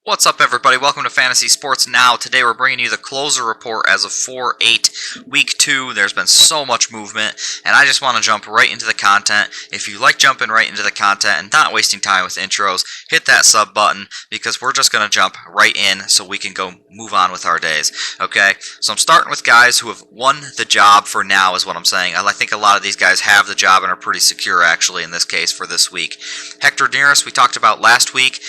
What's up, everybody? Welcome to Fantasy Sports Now. Today we're bringing you the closer report as of 4/8, Week 2. There's been so much movement, and I just want to jump right into the content. If you like jumping right into the content and not wasting time with intros, hit that sub button because we're just going to jump right in so we can go move on with our days. Okay? So I'm starting with guys who have won the job for now, is what I'm saying. I think a lot of these guys have the job and are pretty secure, actually, in this case for this week. Hector Neris, we talked about last week.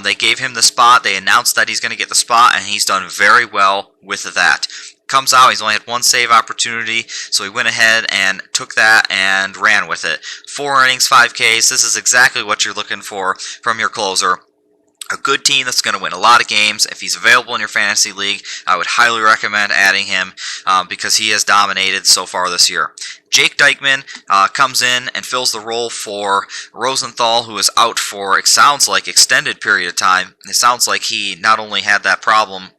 They gave him the spot. They announced that he's going to get the spot, and he's done very well with that. Comes out, he's only had one save opportunity, so he went ahead and took that and ran with it. 4 innings, 5 Ks. This is exactly what you're looking for from your closer. A good team that's going to win a lot of games. If he's available in your fantasy league, I would highly recommend adding him because he has dominated so far this year. Jake Dykman comes in and fills the role for Rosenthal, who is out for, it sounds like, extended period of time. It sounds like he not only had that problem,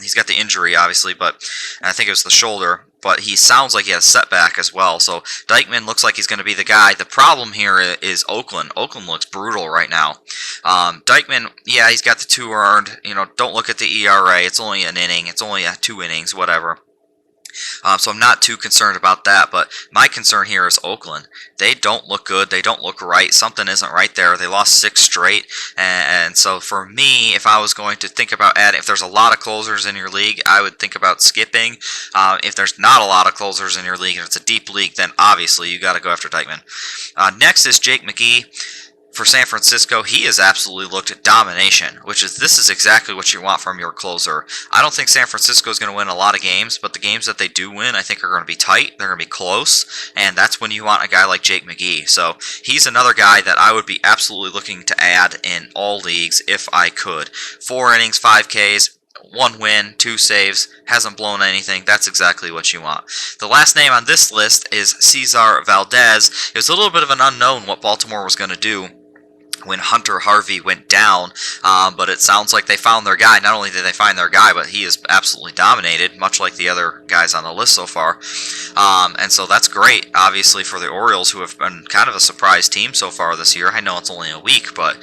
he's got the injury, obviously, but I think it was the shoulder, but he sounds like he had a setback as well. So Dykman looks like he's going to be the guy. The problem here is Oakland. Oakland looks brutal right now. Dykman, yeah, he's got the 2 earned. Don't look at the ERA. It's only an inning. It's only 2 innings, whatever. So I'm not too concerned about that, but my concern here is Oakland. They don't look good. They don't look right. Something isn't right there. They lost 6 straight, and so for me, if I was going to think about adding, if there's a lot of closers in your league, I would think about skipping. If there's not a lot of closers in your league and it's a deep league, then obviously you got to go after Dykman. Next is Jake McGee. For San Francisco, he has absolutely looked at domination, this is exactly what you want from your closer. I don't think San Francisco is going to win a lot of games, but the games that they do win, I think are going to be tight. They're going to be close, and that's when you want a guy like Jake McGee. So he's another guy that I would be absolutely looking to add in all leagues if I could. 4 innings, 5 Ks. 1 win, 2 saves, hasn't blown anything. That's exactly what you want. The last name on this list is Cesar Valdez. It was a little bit of an unknown what Baltimore was going to do when Hunter Harvey went down, but it sounds like they found their guy. Not only did they find their guy, but he is absolutely dominated, much like the other guys on the list so far. And so that's great, obviously, for the Orioles, who have been kind of a surprise team so far this year. I know it's only a week, but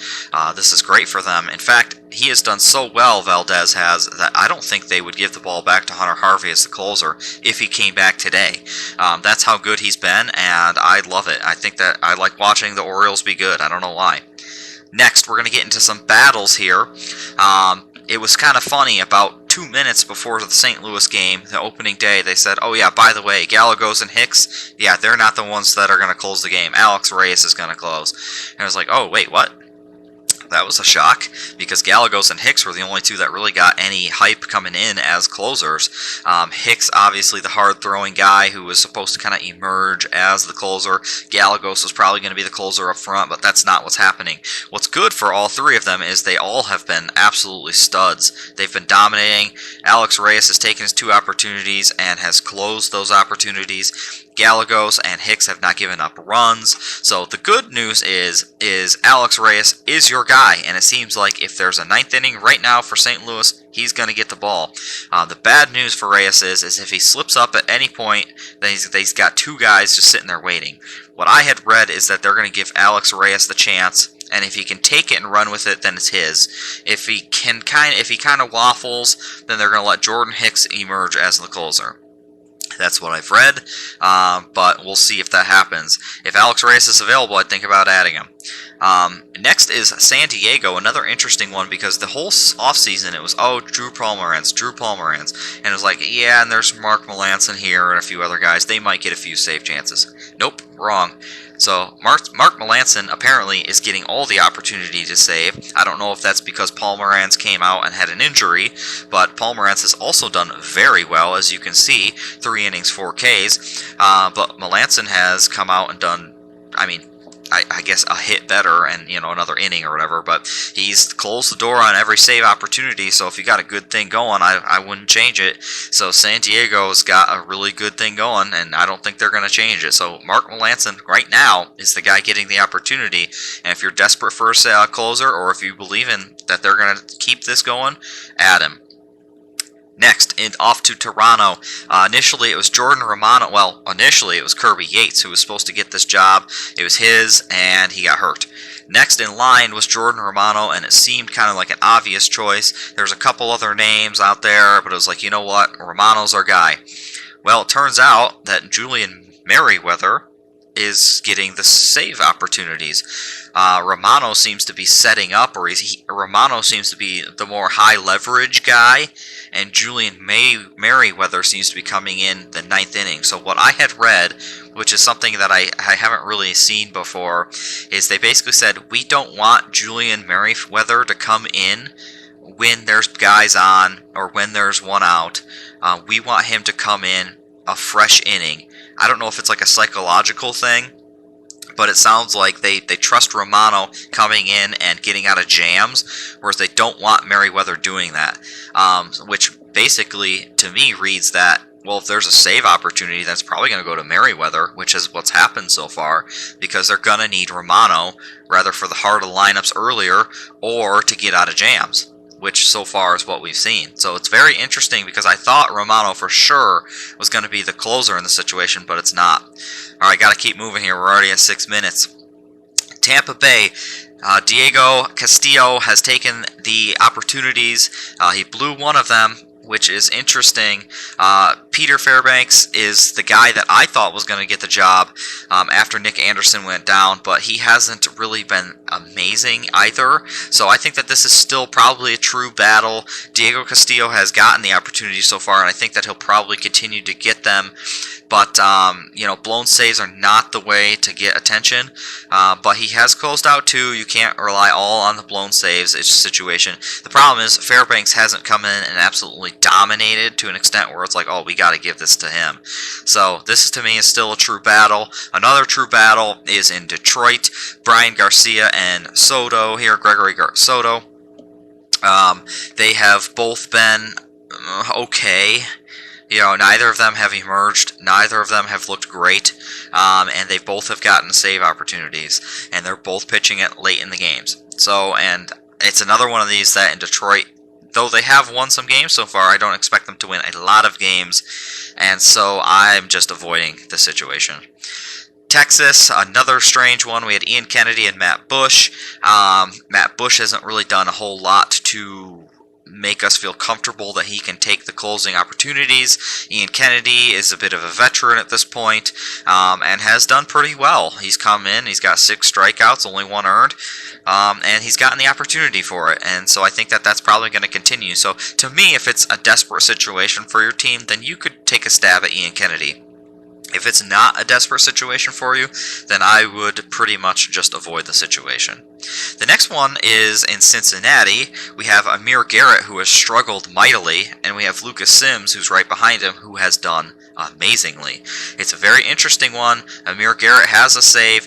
this is great for them. In fact, he has done so well, Valdez has, that I don't think they would give the ball back to Hunter Harvey as the closer if he came back today. That's how good he's been, and I love it. I think that I like watching the Orioles be good. I don't know why. Next, we're going to get into some battles here. It was kind of funny, about 2 minutes before the St. Louis game, the opening day, they said, oh yeah, by the way, Gallegos and Hicks, yeah, they're not the ones that are going to close the game. Alex Reyes is going to close. And I was like, oh, wait, what? That was a shock, because Gallegos and Hicks were the only 2 that really got any hype coming in as closers. Hicks, obviously the hard-throwing guy who was supposed to kind of emerge as the closer. Gallegos was probably going to be the closer up front, but that's not what's happening. What's good for all 3 of them is they all have been absolutely studs. They've been dominating. Alex Reyes has taken his 2 opportunities and has closed those opportunities. Gallegos and Hicks have not given up runs. So the good news is Alex Reyes is your guy, and it seems like if there's a 9th inning right now for St. Louis, he's going to get the ball. The bad news for Reyes is if he slips up at any point, then he's got 2 guys just sitting there waiting. What I had read is that they're going to give Alex Reyes the chance, and if he can take it and run with it, then it's his. If he kind of waffles, then they're going to let Jordan Hicks emerge as the closer. That's what I've read, but we'll see if that happens. If Alex Reyes is available, I'd think about adding him. Next is San Diego, another interesting one, because the whole offseason it was, oh, Drew Pomeranz, and it was like, yeah, and there's Mark Melancon here and a few other guys. They might get a few save chances. Nope, wrong. So Mark Melancon apparently is getting all the opportunity to save. I don't know if that's because Pomeranz came out and had an injury, but Pomeranz has also done very well, as you can see, 3 innings, 4 Ks. But Melancon has come out and done, I guess a hit better and another inning or whatever, but he's closed the door on every save opportunity. So if you got a good thing going, I wouldn't change it. So San Diego's got a really good thing going, and I don't think they're going to change it. So Mark Melancon right now is the guy getting the opportunity, and if you're desperate for a closer, or if you believe in that they're going to keep this going, add him. Next, off to Toronto. Initially, it was Jordan Romano. Well, initially, it was Kirby Yates who was supposed to get this job. It was his, and he got hurt. Next in line was Jordan Romano, and it seemed kind of like an obvious choice. There's a couple other names out there, but it was like, you know what? Romano's our guy. Well, it turns out that Julian Merryweather is getting the save opportunities. Romano seems to be setting up, or Romano seems to be the more high leverage guy, and Julian Merryweather seems to be coming in the 9th inning. So what I had read, which is something that I haven't really seen before, is they basically said, we don't want Julian Merryweather to come in when there's guys on or when there's one out. We want him to come in a fresh inning. I don't know if it's like a psychological thing, but it sounds like they trust Romano coming in and getting out of jams, whereas they don't want Merryweather doing that. Which basically, to me, reads that, well, if there's a save opportunity, that's probably going to go to Merryweather, which is what's happened so far, because they're going to need Romano, rather for the heart of the lineups earlier, or to get out of jams, which so far is what we've seen. So it's very interesting, because I thought Romano for sure was going to be the closer in the situation, but it's not. Alright, got to keep moving here. We're already at 6 minutes. Tampa Bay, Diego Castillo has taken the opportunities. He blew one of them, which is interesting. Peter Fairbanks is the guy that I thought was going to get the job after Nick Anderson went down, but he hasn't really been amazing either. So I think that this is still probably a true battle. Diego Castillo has gotten the opportunity so far, and I think that he'll probably continue to get them. But, blown saves are not the way to get attention. But he has closed out too. You can't rely all on the blown saves situation. The problem is Fairbanks hasn't come in and absolutely dominated to an extent where it's like, oh, we got to give this to him. So this, to me, is still a true battle. Another true battle is in Detroit. Brian Garcia and Soto here, Gregory Soto. They have both been okay. Neither of them have emerged. Neither of them have looked great. And they both have gotten save opportunities. And they're both pitching it late in the games. So, and it's another one of these that in Detroit, though they have won some games so far, I don't expect them to win a lot of games. And so I'm just avoiding the situation. Texas, another strange one. We had Ian Kennedy and Matt Bush. Matt Bush hasn't really done a whole lot to make us feel comfortable that he can take the closing opportunities. Ian Kennedy is a bit of a veteran at this point, and has done pretty well. He's come in, he's got 6 strikeouts, only 1 earned, and he's gotten the opportunity for it, and so I think that that's probably going to continue. So to me, if it's a desperate situation for your team, then you could take a stab at Ian Kennedy. If it's not a desperate situation for you, then I would pretty much just avoid the situation. The next one is in Cincinnati. We have Amir Garrett, who has struggled mightily, and we have Lucas Sims, who's right behind him, who has done amazingly. It's a very interesting one. Amir Garrett has a save.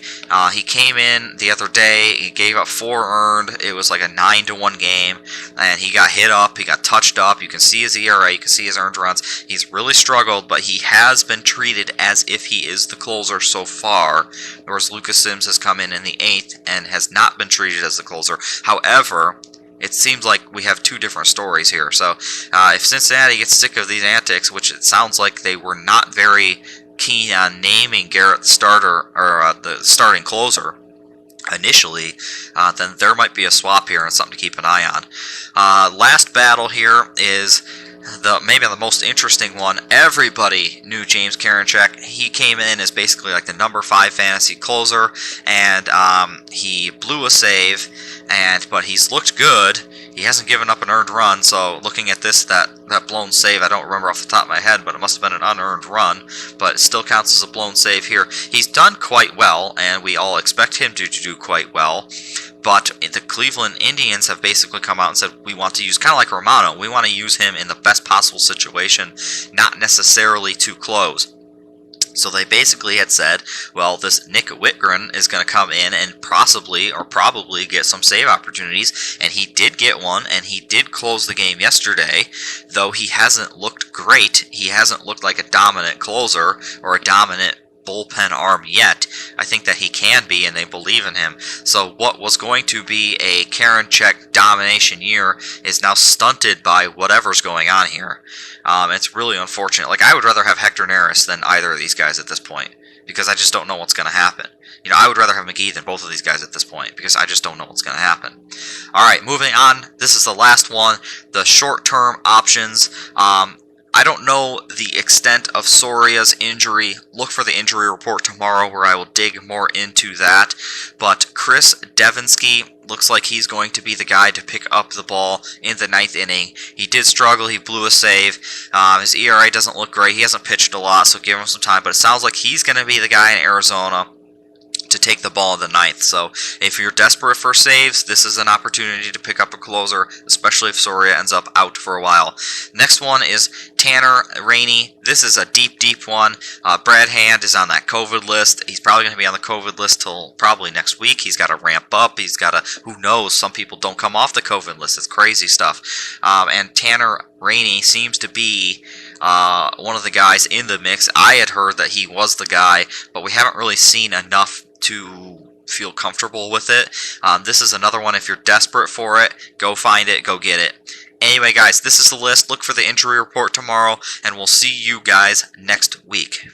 He came in the other day. He gave up 4 earned. It was like a 9-1 game, and he got hit up. He got touched up. You can see his ERA. You can see his earned runs. He's really struggled, but he has been treated as if he is the closer so far, whereas Lucas Sims has come in the 8th and has not been treated as the closer. However, it seems like we have 2 different stories here. So if Cincinnati gets sick of these antics, which it sounds like they were not very keen on naming Garrett the starter, or the starting closer initially, then there might be a swap here and something to keep an eye on. Last battle here is maybe the most interesting one. Everybody knew James Karinchak. He came in as basically like the number 5 fantasy closer, and he blew a save, but he's looked good. He hasn't given up an earned run, so looking at this, that blown save, I don't remember off the top of my head, but it must have been an unearned run, but it still counts as a blown save here. He's done quite well, and we all expect him to do quite well. But the Cleveland Indians have basically come out and said, we want to use, kind of like Romano, we want to use him in the best possible situation, not necessarily to close. So they basically had said, well, this Nick Whitgren is going to come in and probably get some save opportunities, and he did get one, and he did close the game yesterday, though he hasn't looked great. He hasn't looked like a dominant closer or a dominant bullpen arm yet. I think that he can be, and they believe in him. So what was going to be a Karinchak domination year is now stunted by whatever's going on here. It's really unfortunate. Like, I would rather have Hector Neris than either of these guys at this point, because I just don't know what's going to happen. You know, I would rather have McGee than both of these guys at this point, because I just don't know what's going to happen. All right, moving on. This is the last one, the short-term options. I don't know the extent of Soria's injury. Look for the injury report tomorrow where I will dig more into that. But Chris Devinsky looks like he's going to be the guy to pick up the ball in the 9th inning. He did struggle. He blew a save. His ERA doesn't look great. He hasn't pitched a lot, so give him some time. But it sounds like he's going to be the guy in Arizona to take the ball in the 9th. So if you're desperate for saves, this is an opportunity to pick up a closer, especially if Soria ends up out for a while. Next one is Tanner Rainey. This is a deep one. Brad Hand is on that COVID list. He's probably going to be on the COVID list till probably next week. He's got to ramp up. He's got to, who knows, some people don't come off the COVID list. It's crazy stuff. And Tanner Rainey seems to be one of the guys in the mix. I had heard that he was the guy, but we haven't really seen enough to feel comfortable with it. This is another one. If you're desperate for it, go find it, go get it. Anyway, guys, this is the list. Look for the injury report tomorrow, and we'll see you guys next week.